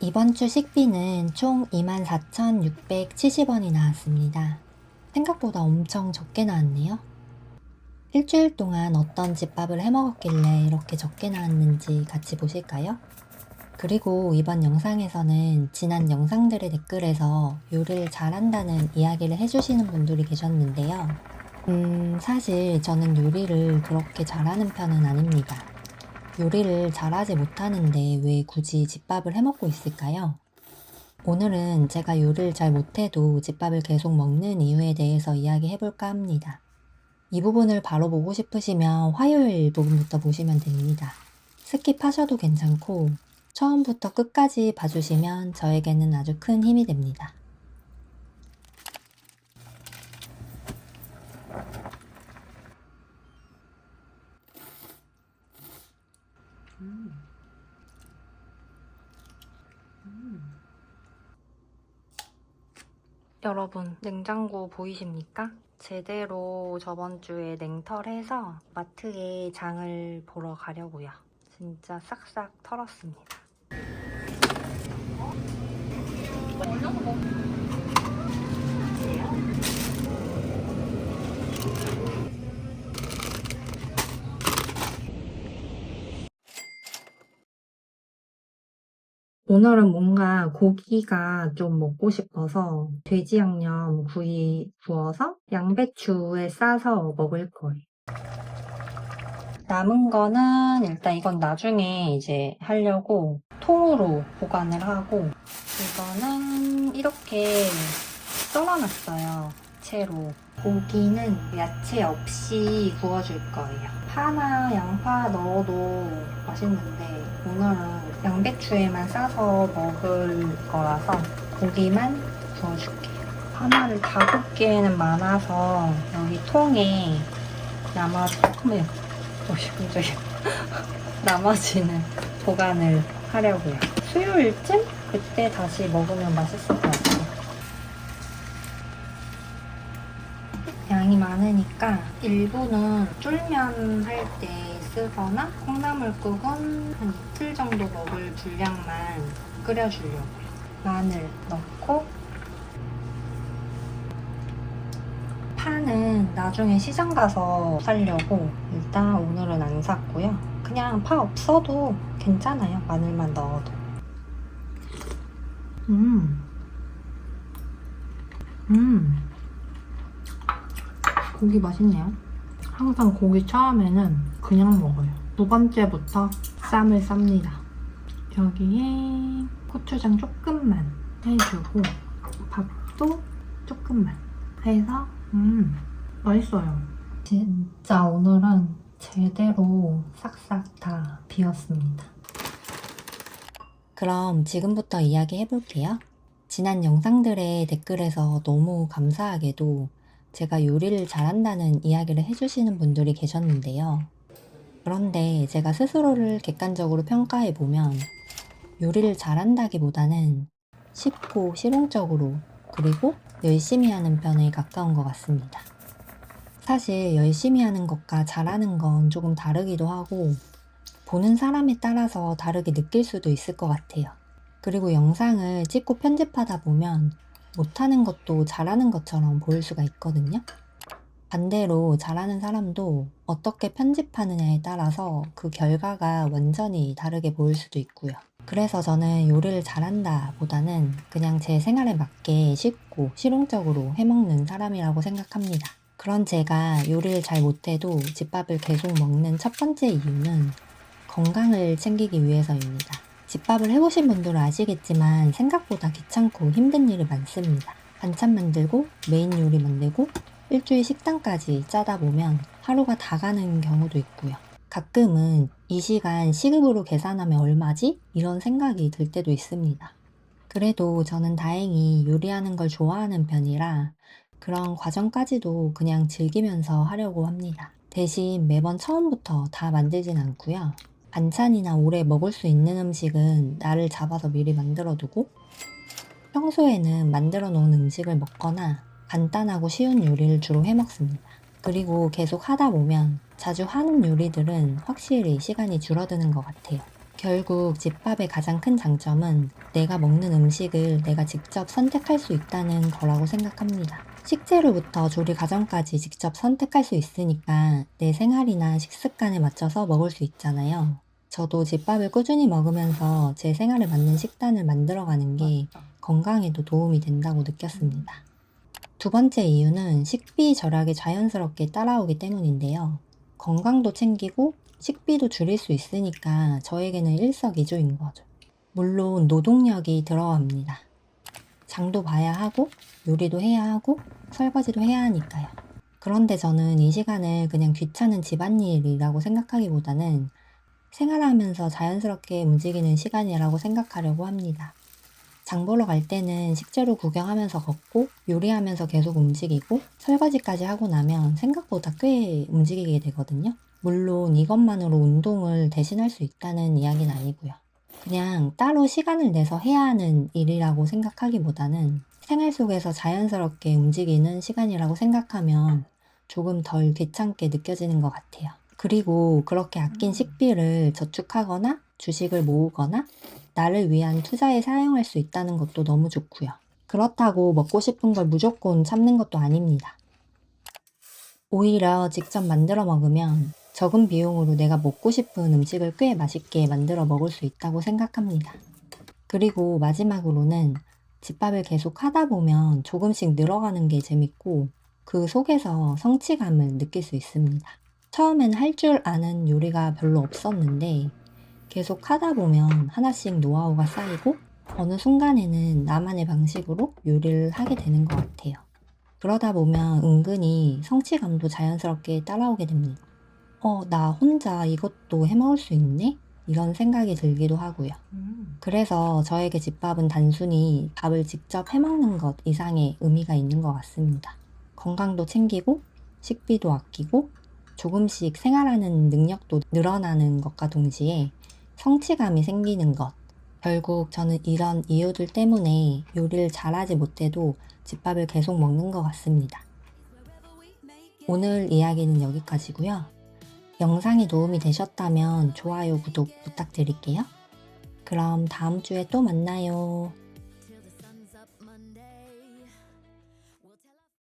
이번 주 식비는 총 24,670원이 나왔습니다. 생각보다 엄청 적게 나왔네요. 일주일 동안 어떤 집밥을 해먹었길래 이렇게 적게 나왔는지 같이 보실까요? 그리고 이번 영상에서는 지난 영상들의 댓글에서 요리를 잘한다는 이야기를 해주시는 분들이 계셨는데요. 사실 저는 요리를 그렇게 잘하는 편은 아닙니다. 요리를 잘하지 못하는데 왜 굳이 집밥을 해먹고 있을까요? 오늘은 제가 요리를 잘 못해도 집밥을 계속 먹는 이유에 대해서 이야기해볼까 합니다. 이 부분을 바로 보고 싶으시면 화요일 부분부터 보시면 됩니다. 스킵하셔도 괜찮고 처음부터 끝까지 봐주시면 저에게는 아주 큰 힘이 됩니다. 여러분, 냉장고 보이십니까? 제대로 저번 주에 냉털해서 마트에 장을 보러 가려고요. 진짜 싹싹 털었습니다. 오늘은 뭔가 고기가 좀 먹고 싶어서 돼지 양념 구이 구워서 양배추에 싸서 먹을 거예요. 남은 거는 일단 이건 나중에 이제 하려고 통으로 보관을 하고, 이거는 이렇게 썰어놨어요. 채로. 고기는 야채 없이 구워줄 거예요. 파나 양파 넣어도 맛있는데 오늘은 양배추에만 싸서 먹을 거라서 고기만 구워줄게요. 하나를 다 굽기에는 많아서 여기 통에 조금만 깜짝이야. 나머지는 보관을 하려고요. 수요일쯤? 그때 다시 먹으면 맛있을 것 같아요. 양이 많으니까 일부는 쫄면 할 때 쓰거나 콩나물국은 한 이틀 정도 먹을 분량만 끓여주려고요. 마늘 넣고, 파는 나중에 시장 가서 사려고 일단 오늘은 안 샀고요. 그냥 파 없어도 괜찮아요. 마늘만 넣어도. 고기 맛있네요. 항상 고기 처음에는 그냥 먹어요. 두 번째부터 쌈을 쌉니다. 여기에 고추장 조금만 해주고 밥도 조금만 해서 맛있어요. 진짜 오늘은 제대로 싹싹 다 비웠습니다. 그럼 지금부터 이야기해볼게요. 지난 영상들의 댓글에서 너무 감사하게도 제가 요리를 잘한다는 이야기를 해주시는 분들이 계셨는데요. 그런데 제가 스스로를 객관적으로 평가해보면 요리를 잘한다기보다는 쉽고 실용적으로 그리고 열심히 하는 편에 가까운 것 같습니다. 사실 열심히 하는 것과 잘하는 건 조금 다르기도 하고 보는 사람에 따라서 다르게 느낄 수도 있을 것 같아요. 그리고 영상을 찍고 편집하다 보면 못하는 것도 잘하는 것처럼 보일 수가 있거든요. 반대로 잘하는 사람도 어떻게 편집하느냐에 따라서 그 결과가 완전히 다르게 보일 수도 있고요. 그래서 저는 요리를 잘한다 보다는 그냥 제 생활에 맞게 쉽고 실용적으로 해먹는 사람이라고 생각합니다. 그런 제가 요리를 잘 못해도 집밥을 계속 먹는 첫 번째 이유는 건강을 챙기기 위해서입니다. 집밥을 해보신 분들은 아시겠지만 생각보다 귀찮고 힘든 일이 많습니다. 반찬 만들고 메인 요리 만들고 일주일 식단까지 짜다 보면 하루가 다 가는 경우도 있고요. 가끔은 이 시간 시급으로 계산하면 얼마지? 이런 생각이 들 때도 있습니다. 그래도 저는 다행히 요리하는 걸 좋아하는 편이라 그런 과정까지도 그냥 즐기면서 하려고 합니다. 대신 매번 처음부터 다 만들진 않고요. 반찬이나 오래 먹을 수 있는 음식은 날을 잡아서 미리 만들어두고 평소에는 만들어 놓은 음식을 먹거나 간단하고 쉬운 요리를 주로 해먹습니다. 그리고 계속 하다 보면 자주 하는 요리들은 확실히 시간이 줄어드는 것 같아요. 결국 집밥의 가장 큰 장점은 내가 먹는 음식을 내가 직접 선택할 수 있다는 거라고 생각합니다. 식재료부터 조리 과정까지 직접 선택할 수 있으니까 내 생활이나 식습관에 맞춰서 먹을 수 있잖아요. 저도 집밥을 꾸준히 먹으면서 제 생활에 맞는 식단을 만들어가는 게 건강에도 도움이 된다고 느꼈습니다. 두 번째 이유는 식비 절약이 자연스럽게 따라오기 때문인데요. 건강도 챙기고 식비도 줄일 수 있으니까 저에게는 일석이조인 거죠. 물론 노동력이 들어갑니다. 장도 봐야 하고 요리도 해야 하고 설거지도 해야 하니까요. 그런데 저는 이 시간을 그냥 귀찮은 집안일이라고 생각하기보다는 생활하면서 자연스럽게 움직이는 시간이라고 생각하려고 합니다. 장 보러 갈 때는 식재료 구경하면서 걷고 요리하면서 계속 움직이고 설거지까지 하고 나면 생각보다 꽤 움직이게 되거든요. 물론 이것만으로 운동을 대신할 수 있다는 이야기는 아니고요. 그냥 따로 시간을 내서 해야 하는 일이라고 생각하기보다는 생활 속에서 자연스럽게 움직이는 시간이라고 생각하면 조금 덜 귀찮게 느껴지는 것 같아요. 그리고 그렇게 아낀 식비를 저축하거나 주식을 모으거나 나를 위한 투자에 사용할 수 있다는 것도 너무 좋고요. 그렇다고 먹고 싶은 걸 무조건 참는 것도 아닙니다. 오히려 직접 만들어 먹으면 적은 비용으로 내가 먹고 싶은 음식을 꽤 맛있게 만들어 먹을 수 있다고 생각합니다. 그리고 마지막으로는 집밥을 계속 하다 보면 조금씩 늘어가는 게 재밌고 그 속에서 성취감을 느낄 수 있습니다. 처음엔 할 줄 아는 요리가 별로 없었는데 계속 하다 보면 하나씩 노하우가 쌓이고 어느 순간에는 나만의 방식으로 요리를 하게 되는 것 같아요. 그러다 보면 은근히 성취감도 자연스럽게 따라오게 됩니다. 나 혼자 이것도 해 먹을 수 있네? 이런 생각이 들기도 하고요. 그래서 저에게 집밥은 단순히 밥을 직접 해 먹는 것 이상의 의미가 있는 것 같습니다. 건강도 챙기고 식비도 아끼고 조금씩 생활하는 능력도 늘어나는 것과 동시에 성취감이 생기는 것. 결국 저는 이런 이유들 때문에 요리를 잘하지 못해도 집밥을 계속 먹는 것 같습니다. 오늘 이야기는 여기까지고요. 영상이 도움이 되셨다면 좋아요, 구독 부탁드릴게요. 그럼 다음 주에 또 만나요.